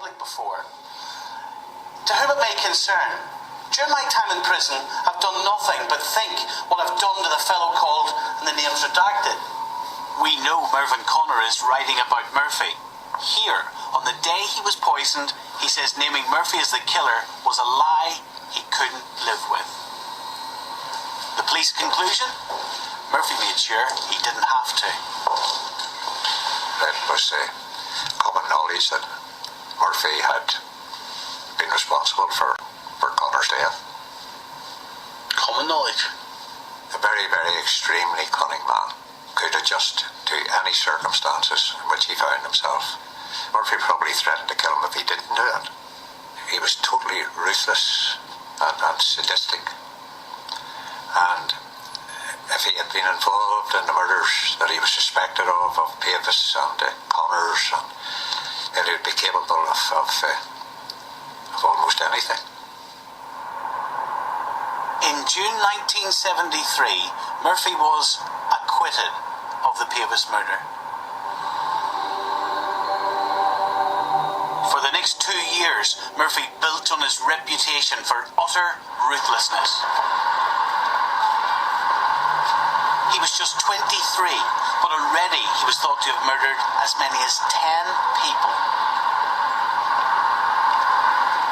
public before. To whom it may concern, during my time in prison, I've done nothing but think what I've done to the fellow called and the names redacted. We know Mervyn Connor is writing about Murphy. Here, on the day he was poisoned, he says naming Murphy as the killer was a lie he couldn't live with. The police conclusion? Murphy made sure he didn't have to. It was common knowledge that Murphy had been responsible for Connor's death. Common knowledge? A very, very extremely cunning man. Could adjust to any circumstances in which he found himself. Murphy probably threatened to kill him if he didn't do it. He was totally ruthless and sadistic. And if he had been involved in the murders that he was suspected of Pavis and Connors, and he would be capable of almost anything. In June 1973, Murphy was acquitted of the Pavis murder. For the next 2 years, Murphy built on his reputation for utter ruthlessness. He was just 23, but already he was thought to have murdered as many as 10 people.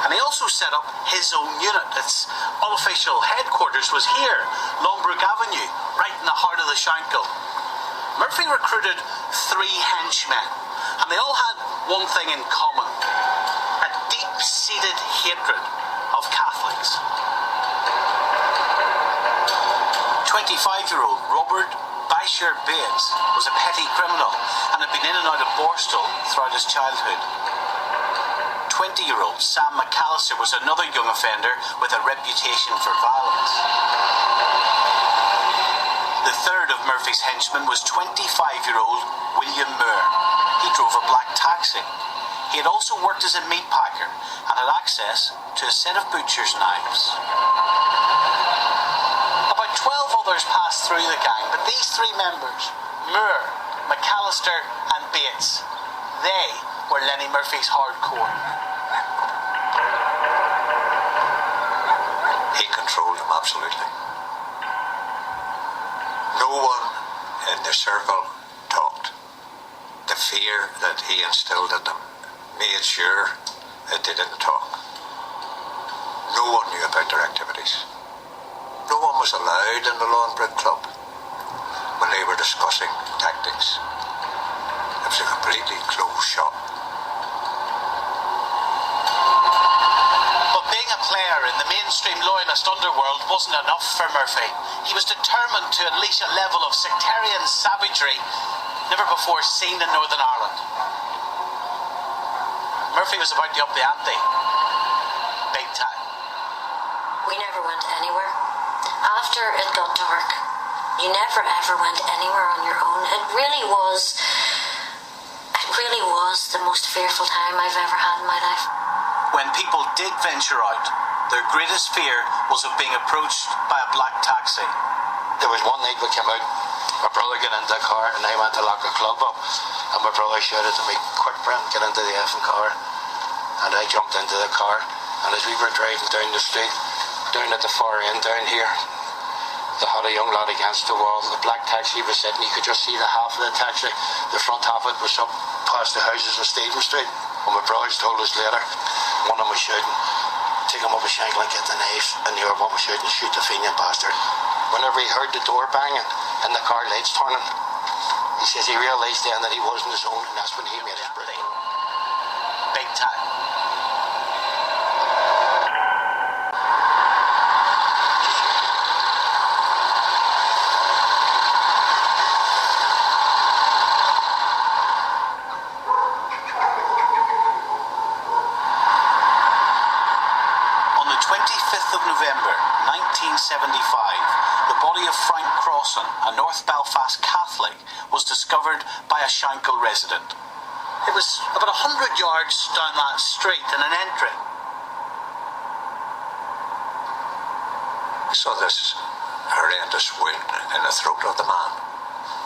And he also set up his own unit. Its unofficial headquarters was here, Longbrook Avenue, right in the heart of the shankill. Murphy recruited 3 henchmen, and they all had one thing in common: a deep-seated hatred of Catholics. 25-year-old Robert Basher Bates was a petty criminal and had been in and out of Borstal throughout his childhood. 20-year-old Sam McAllister was another young offender with a reputation for violence. The third of Murphy's henchmen was 25-year-old William Moore. He drove a black taxi. He had also worked as a meat packer and had access to a set of butcher's knives. About 12 others passed through the gang, but these 3 members, Moore, McAllister and Bates, they were Lenny Murphy's hardcore. He controlled them absolutely. No one in the circle talked. The fear that he instilled in them made sure that they didn't talk. No one knew about their activities. No one was allowed in the Longbrook Club when they were discussing tactics. It was a completely closed shop. But being a player in the mainstream loyalist underworld wasn't enough for Murphy. He was determined to unleash a level of sectarian savagery never before seen in Northern Ireland. Murphy was about to up the ante. Big time. We never went anywhere. After it got dark, you never ever went anywhere on your own. It really was the most fearful time I've ever had in my life. When people did venture out, their greatest fear was of being approached by a black taxi. There was one night we came out, my brother got into the car and I went to lock the club up, and my brother shouted to me, "Quick, Brent, get into the effing car." And I jumped into the car, and as we were driving down the street, down at the far end down here, they had a young lad against the wall. The black taxi was sitting, you could just see the half of the taxi. The front half of it was up past the houses on Stephen Street. And my brothers told us later, one of them was shouting, "Take him up a shankill and get the knife." And the other one was shouting, "Shoot the fiend bastard." Whenever he heard the door banging and the car lights turning, he says he realised then that he wasn't his own, and that's when he made his break. Big time. November 1975, the body of Frank Crossan, a North Belfast Catholic, was discovered by a Shankill resident. It was about 100 yards down that street in an entry. I saw this horrendous wound in the throat of the man.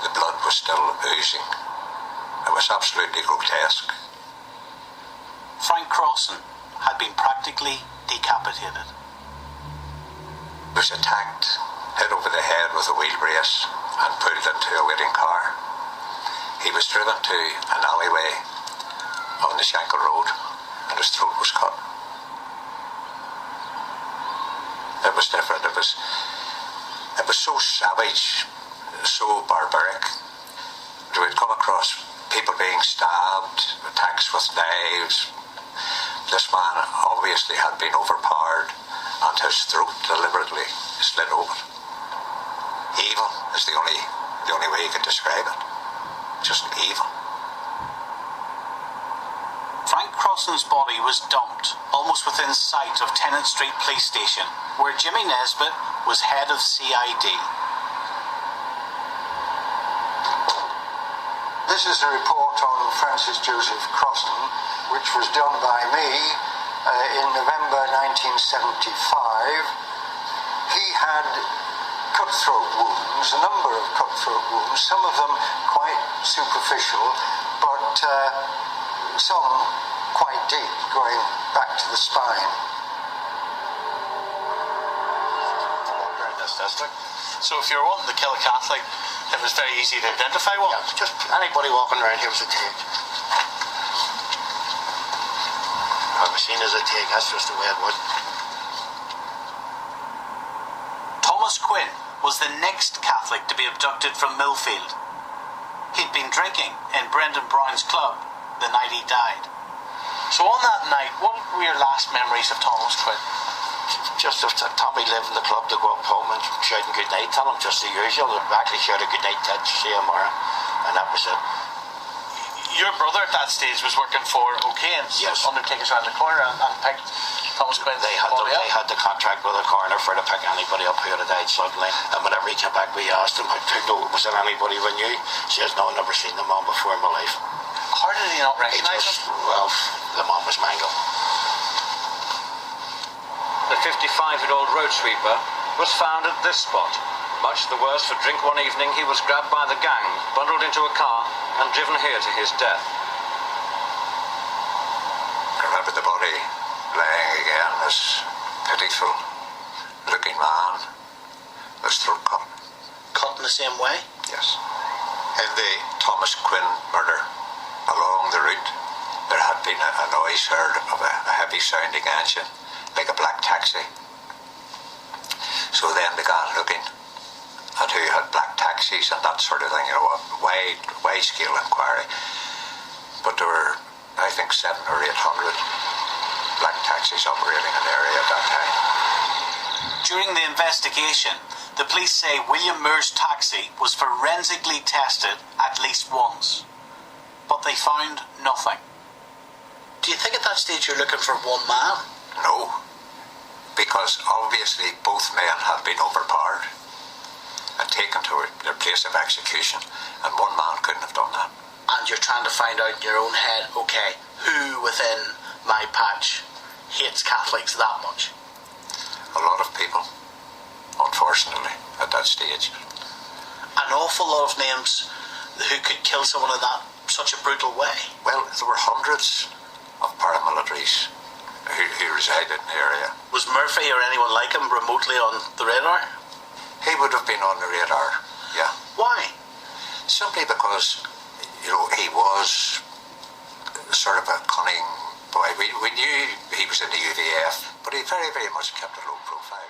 The blood was still oozing. It was absolutely grotesque. Frank Crossan had been practically decapitated. He was attacked, hit over the head with a wheel brace and pulled into a waiting car. He was driven to an alleyway on the Shankill Road and his throat was cut. It was different. It was so savage, so barbaric. We would come across people being stabbed, attacks with knives. This man obviously had been overpowered and his throat deliberately slit open. Evil is the only way you could describe it. Just evil. Frank Crossan's body was dumped almost within sight of Tennant Street Police Station, where Jimmy Nesbitt was head of CID. This is a report on Francis Joseph Crossan, which was done by me in November 1975. He had cutthroat wounds, a number of cutthroat wounds, some of them quite superficial, but some quite deep, going back to the spine. So if you're wanting to kill a Catholic, it was very easy to identify one. Yeah, just anybody walking around here was a take. I was seen as a take, that's just the way it was. Thomas Quinn was the next Catholic to be abducted from Millfield. He'd been drinking in Brendan Brown's club the night he died. So on that night, what were your last memories of Thomas Quinn? Just if Tommy lived in the club to go up home and shouting good night, tell him just the usual. I'd actually shout a good night, Ted, see you tomorrow. And that was it. Your brother at that stage was working for O'Kane's, yes, undertakers around the corner, and picked Thomas Quinn. They had the contract with the coroner for to pick anybody up who had died suddenly. And whenever he came back, we asked him, was there anybody we knew? He says, no, I've never seen the mom before in my life. How did he not recognise him? Well, the mom was mangled. The 55-year-old road sweeper was found at this spot. Much the worse for drink one evening, he was grabbed by the gang, bundled into a car and driven here to his death. I remember the body lying again, this pitiful looking man, his throat cut. Cut in the same way? Yes. In the Thomas Quinn murder, along the route, there had been a noise heard of a heavy sounding engine, like a black taxi. So then began looking at who had black taxis and that sort of thing, a wide scale inquiry. But there were, I think, 700 or 800 black taxis operating in the area at that time. During the investigation, the police say William Moore's taxi was forensically tested at least once, but they found nothing. Do you think at that stage you're looking for one man? No, because obviously both men had been overpowered and taken to their place of execution, and one man couldn't have done that. And you're trying to find out in your own head, okay, who within my patch hates Catholics that much? A lot of people, unfortunately, at that stage. An awful lot of names who could kill someone in such a brutal way. Well, there were hundreds of paramilitaries who resided in the area. Was Murphy or anyone like him remotely on the radar? He would have been on the radar, yeah. Why? Simply because, he was sort of a cunning boy. We knew he was in the UVF, but he very, very much kept a low profile.